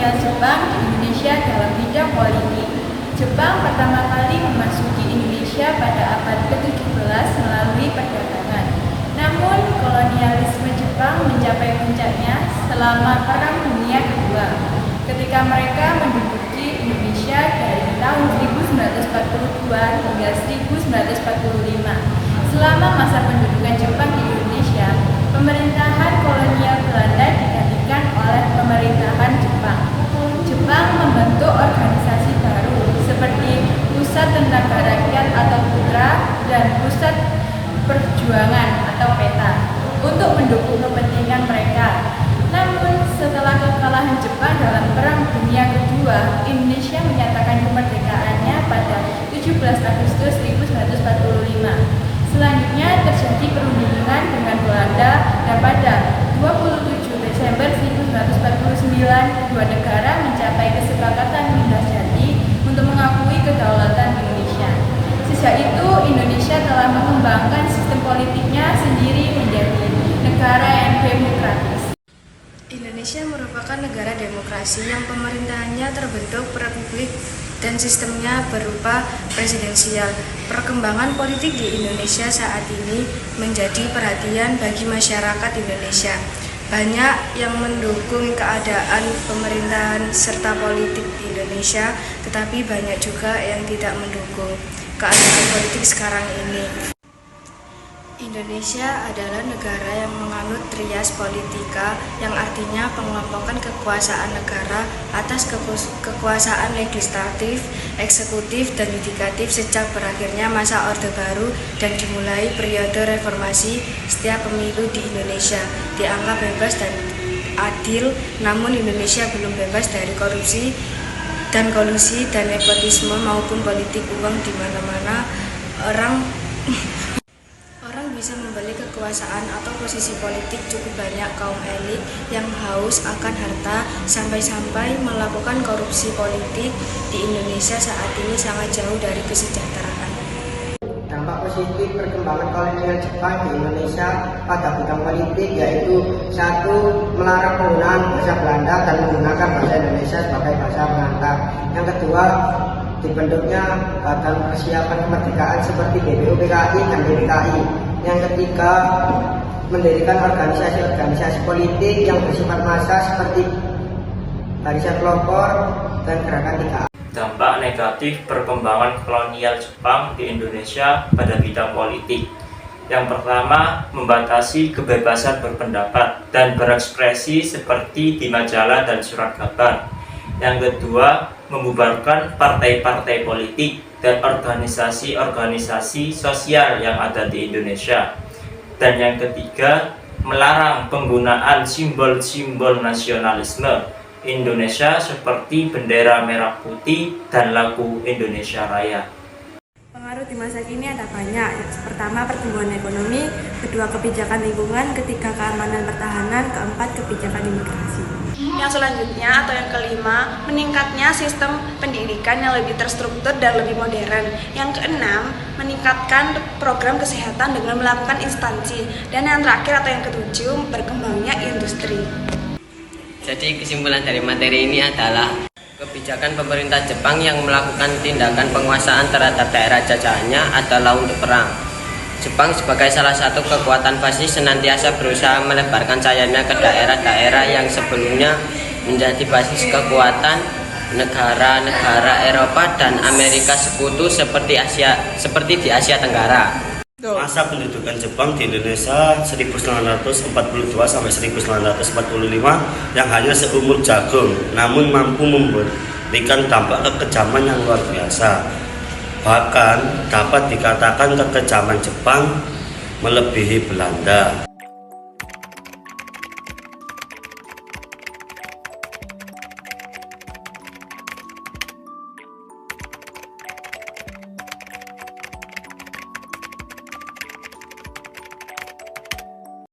kolonial Jepang di Indonesia dalam bidang politik. Jepang pertama kali memasuki Indonesia pada abad ke-17 melalui perdagangan. Namun, kolonialisme Jepang mencapai puncaknya selama Perang Dunia Kedua, ketika mereka menduduki Indonesia dari tahun 1942 hingga 1945. Selama masa pendudukan Jepang di Indonesia, pemerintahan kolonial Belanda digantikan oleh pemerintahan Jepang. Jepang membentuk organisasi baru seperti Pusat Tenaga Rakyat atau PUTRA dan Pusat Perjuangan atau PETA untuk mendukung kepentingan mereka. Namun, setelah kekalahan Jepang dalam Perang Dunia Kedua, Indonesia menyatakan kemerdekaannya pada 17 Agustus 1945. Selanjutnya terjadi perundingan dengan Belanda dan pada 27 Desember 1949 kedua negara mencapai kesepakatan Mindah Jati untuk mengakui kedaulatan Indonesia. Sejak itu Indonesia telah mengembangkan sistem politiknya sendiri menjadi negara yang demokratis. Indonesia merupakan negara demokrasi yang pemerintahannya terbentuk republik dan sistemnya berupa presidensial. Perkembangan politik di Indonesia saat ini menjadi perhatian bagi masyarakat Indonesia. Banyak yang mendukung keadaan pemerintahan serta politik di Indonesia, tetapi banyak juga yang tidak mendukung keadaan politik sekarang ini. Indonesia adalah negara yang menganut trias politika, yang artinya pengelompokan kekuasaan negara atas kekuasaan legislatif, eksekutif, dan yudikatif sejak berakhirnya masa Orde Baru dan dimulai periode reformasi. Setiap pemilu di Indonesia dianggap bebas dan adil, namun Indonesia belum bebas dari korupsi dan kolusi dan nepotisme maupun politik uang di mana-mana. Orang bisa membeli kekuasaan atau posisi politik. Cukup banyak kaum elit yang haus akan harta sampai-sampai melakukan korupsi politik. Di Indonesia saat ini sangat jauh dari kesejahteraan. Dampak positif perkembangan kolonial Jepang di Indonesia pada bidang politik yaitu: 1. Melarang penggunaan bahasa Belanda dan menggunakan bahasa Indonesia sebagai bahasa pengantar. Yang kedua, dibentuknya Badan Persiapan Kemerdekaan seperti BPUPKI dan DPKI. Yang ketiga, mendirikan organisasi-organisasi politik yang bersifat massa seperti Barisan Pelopor dan Gerakan 3A. Dampak negatif perkembangan kolonial Jepang di Indonesia pada bidang politik. Yang pertama, membatasi kebebasan berpendapat dan berekspresi seperti di majalah dan surat kabar. Yang kedua, membubarkan partai-partai politik dan organisasi-organisasi sosial yang ada di Indonesia. Dan yang ketiga, melarang penggunaan simbol-simbol nasionalisme Indonesia seperti bendera merah putih dan lagu Indonesia Raya. Pengaruh di masa kini ada banyak. Pertama, pertumbuhan ekonomi, kedua, kebijakan lingkungan, ketiga, keamanan pertahanan, keempat, kebijakan imigrasi. Yang selanjutnya atau yang kelima, meningkatnya sistem pendidikan yang lebih terstruktur dan lebih modern. Yang keenam, meningkatkan program kesehatan dengan melakukan instansi. Dan yang terakhir atau yang ketujuh, berkembangnya industri. Jadi kesimpulan dari materi ini adalah kebijakan pemerintah Jepang yang melakukan tindakan penguasaan terhadap daerah jajahannya adalah untuk perang. Jepang sebagai salah satu kekuatan fasis senantiasa berusaha melebarkan sayapnya ke daerah-daerah yang sebelumnya menjadi basis kekuatan negara-negara Eropa dan Amerika Sekutu seperti di Asia Tenggara. Masa pendudukan Jepang di Indonesia 1942 sampai 1945 yang hanya seumur jagung, namun mampu memberikan dampak kekejaman yang luar biasa. Bahkan dapat dikatakan kekejaman Jepang melebihi Belanda.